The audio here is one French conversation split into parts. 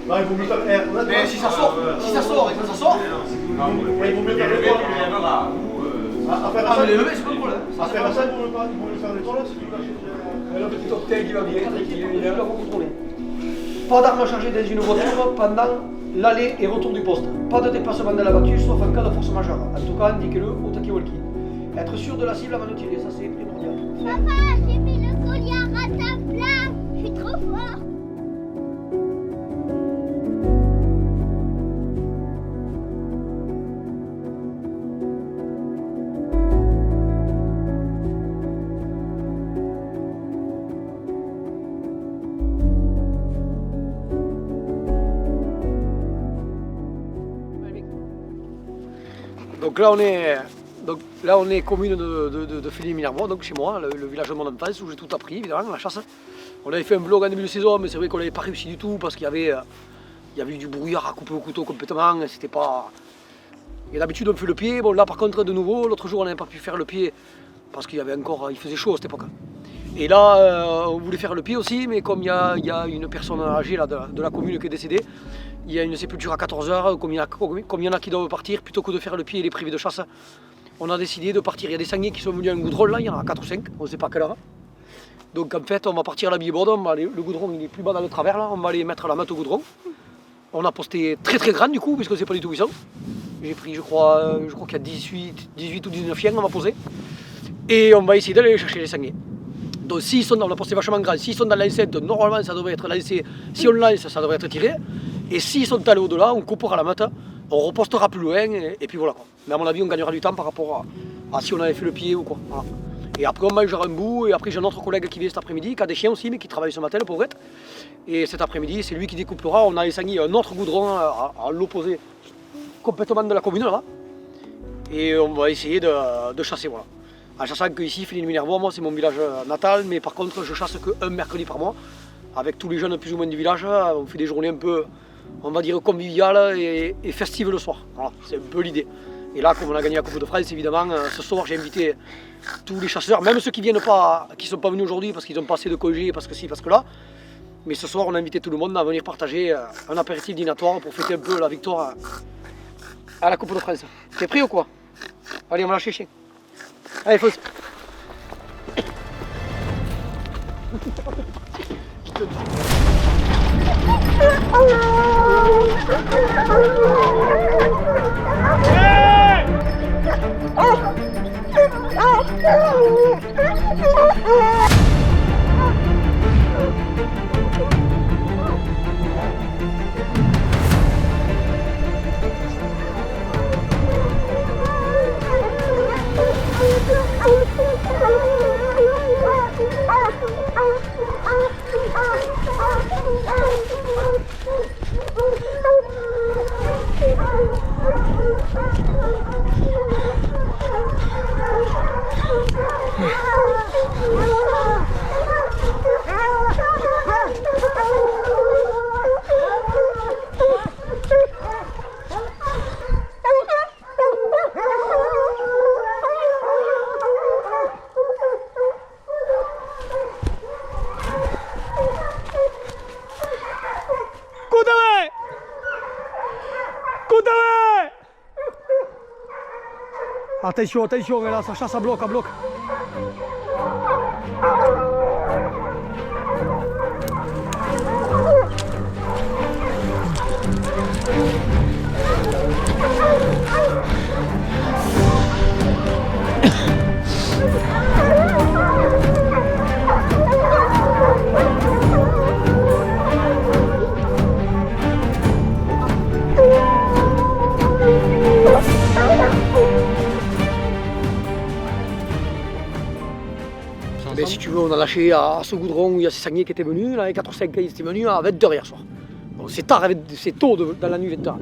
Non, il vaut mieux faire. Mais si ça sort et que ça sort. Il vaut mieux faire l'étoile. Ah, mais les lever, c'est pas le problème. À faire ça, il vaut mieux faire l'étoile, c'est tout lâcher. Le petit cocktail qui va bien, il est là pour contrôler. Pas d'armes chargées dans une voiture pendant l'aller et retour du poste. Pas de déplacement de la voiture sauf en cas de force majeure. En tout cas, indiquez-le au talkie-walkie. Être sûr de la cible avant de tirer, ça c'est primordial. Papa, j'ai mis le collier à rataplan. Je suis trop fort. Donc là on est commune de Féligny-Minervois, donc chez moi, le village de mon enfance où j'ai tout appris évidemment, la chasse. On avait fait un vlog en début de saison, mais c'est vrai qu'on n'avait pas réussi du tout parce qu'il y avait du brouillard à couper au couteau complètement, c'était pas... Et d'habitude on fait le pied, bon là par contre de nouveau, l'autre jour on n'avait pas pu faire le pied parce qu'il y avait encore, il faisait chaud à cette époque. Et là on voulait faire le pied aussi, mais comme il y a une personne âgée là, de la commune qui est décédée, il y a une sépulture à 14 h, comme il y en a qui doivent partir, plutôt que de faire le pied et les privés de chasse, on a décidé de partir. Il y a des sangliers qui sont venus à un goudron là, il y en a 4 ou 5, on ne sait pas à quelle heure. Donc en fait on va partir à la billeboard, le goudron il est plus bas dans le travers là, on va aller mettre la meute au goudron. On a posté très très grand du coup, puisque c'est pas du tout puissant. J'ai pris je crois qu'il y a 18 ou 19 chiens on va poser. Et on va essayer d'aller chercher les sangliers. Donc s'ils sont dans, on a posté vachement grand, s'ils sont dans l'enceinte, normalement ça devrait être lancé, si on lance ça devrait être tiré. Et s'ils sont allés au-delà, on coupera la meute, on repostera plus loin et puis voilà quoi. Mais à mon avis on gagnera du temps par rapport à si on avait fait le pied ou quoi. Voilà. Et après on mangera un bout, et après j'ai un autre collègue qui vient cet après-midi, qui a des chiens aussi, mais qui travaille ce matin, le pauvrette. Et cet après-midi, c'est lui qui découpera, on a les sangliers un autre goudron à l'opposé complètement de la commune là. Et on va essayer de chasser, voilà. En chassant que ici, Féligny-Minervois, moi c'est mon village natal, mais par contre je chasse qu'un mercredi par mois. Avec tous les jeunes plus ou moins du village, on fait des journées un peu, on va dire conviviales et festives le soir. Voilà, c'est un peu l'idée. Et là, comme on a gagné la Coupe de France, évidemment, ce soir j'ai invité tous les chasseurs, même ceux qui viennent pas, qui sont pas venus aujourd'hui parce qu'ils ont pas assez de congés, parce que ci, parce que là. Mais ce soir, on a invité tout le monde à venir partager un apéritif dînatoire pour fêter un peu la victoire à la Coupe de France. T'es prêt ou quoi? Allez, on va lâcher le chien. Allez, fonce. Attention, attention, là, ça chasse à bloc, à bloc. Mais si tu veux, on a lâché à ce goudron où il y a ces sangliers qui étaient venus, là, les 4 ou 5 ils étaient venus à 20 h hier soir. Donc c'est tard, c'est tôt dans la nuit 20 h.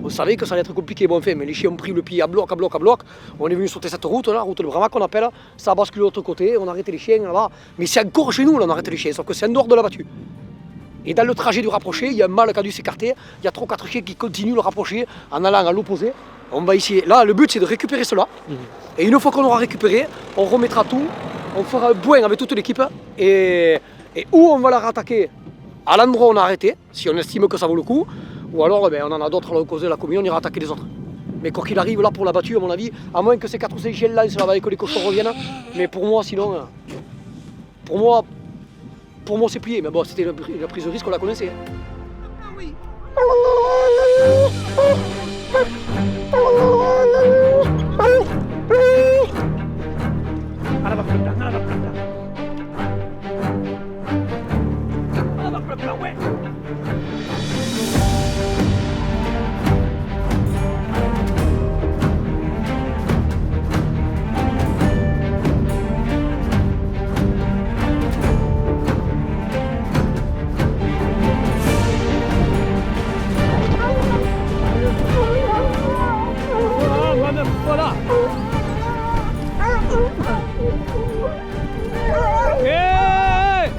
On savait que ça allait être compliqué, bon fait, mais les chiens ont pris le pied à bloc, à bloc, à bloc. On est venu sauter cette route, la route de Bramac qu'on appelle, ça a basculé de l'autre côté, on a arrêté les chiens là-bas. Mais c'est encore chez nous, là, on a arrêté les chiens, sauf que c'est en dehors de la battue. Et dans le trajet du rapproché, il y a un mâle qui a dû s'écarter, il y a 3 ou 4 chiens qui continuent le rapprocher en allant à l'opposé. On va essayer, là le but c'est de récupérer cela, et une fois qu'on aura récupéré, on remettra tout, on fera un point avec toute l'équipe, et où on va la rattaquer à l'endroit où on a arrêté, si on estime que ça vaut le coup, ou alors on en a d'autres à cause de la commune, on ira attaquer les autres. Mais quoi qu'il arrive, là pour la battue, à mon avis, à moins que ces 4 ou 5 chiens là, ils se la vaillent que les cochons reviennent, mais pour moi, sinon, pour moi c'est plié, mais bon, c'était la prise de risque, on la connaissait. Voilà. Hey!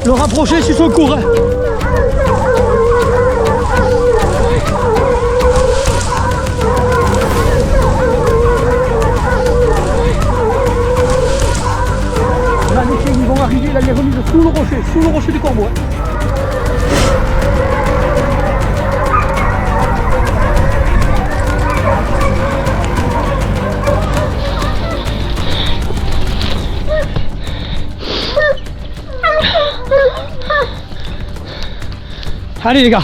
Le rapprocher sur son cours. Là, les chiens, ils vont arriver, là, il est remis sous le rocher du corbeau. Allez les gars.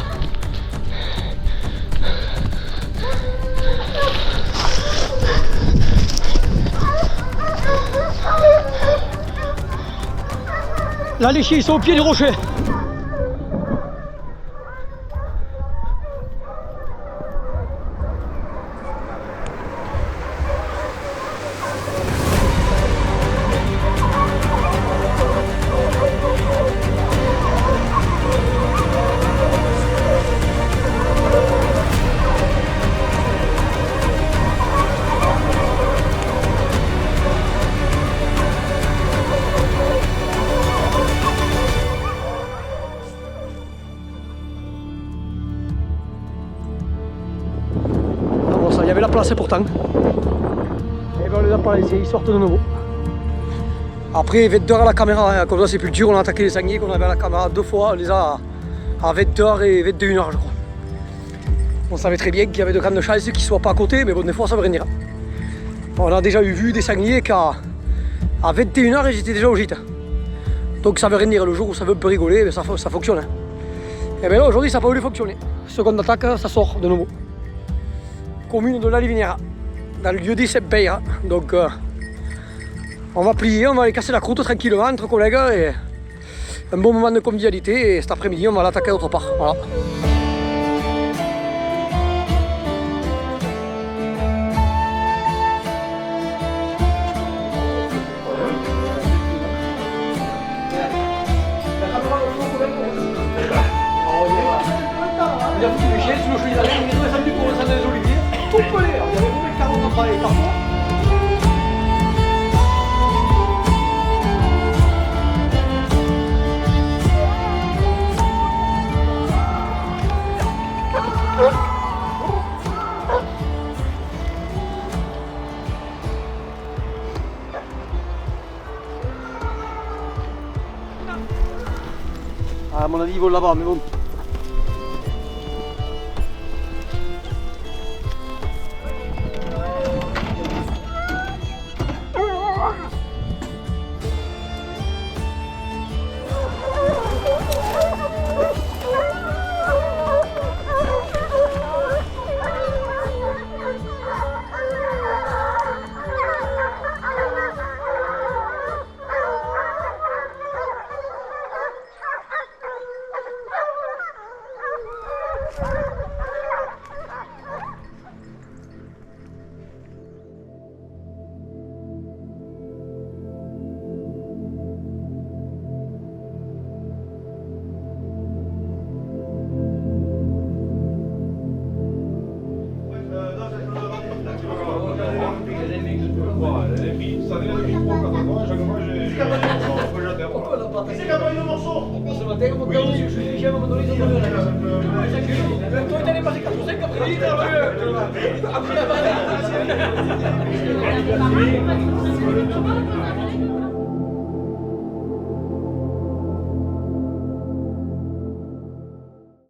Là les chiens ils sont au pied du rocher. Il y avait la place pourtant. Et ben on les a pas laissés, ils sortent de nouveau. Après 20h à la caméra, comme la sépulture, on a attaqué les sangliers qu'on avait à la caméra 2 fois, on les a à 20h et 21h je crois. On savait très bien qu'il y avait de grandes chances qu'ils ne soient pas à côté, mais bon des fois ça veut rien dire. On a déjà vu des sangliers qu'à 21h ils étaient déjà au gîte. Donc ça veut rien dire, le jour où ça veut un peu rigoler, mais ça fonctionne. Et bien là aujourd'hui ça n'a pas voulu fonctionner. Seconde attaque, ça sort de nouveau. Commune de la Livinière, dans le lieu dit Saint-Père. Donc on va plier, on va aller casser la croûte tranquillement entre collègues et un bon moment de convivialité. Et cet après-midi on va l'attaquer d'autre part. Voilà. Il a foutu les chiens, sous le chou, il est descendu pour le centre des oliviers, tout pelé, il y avait combien de carottes entre les carrefours. À mon avis, ils vont là-bas, mais bon. C'est qu'à le morceau. Ce matin, on monte dans le sujet, à un moment donné, ils ont donné la casse. Toi, il t'allait passer 4 ou 5 après. Il t'a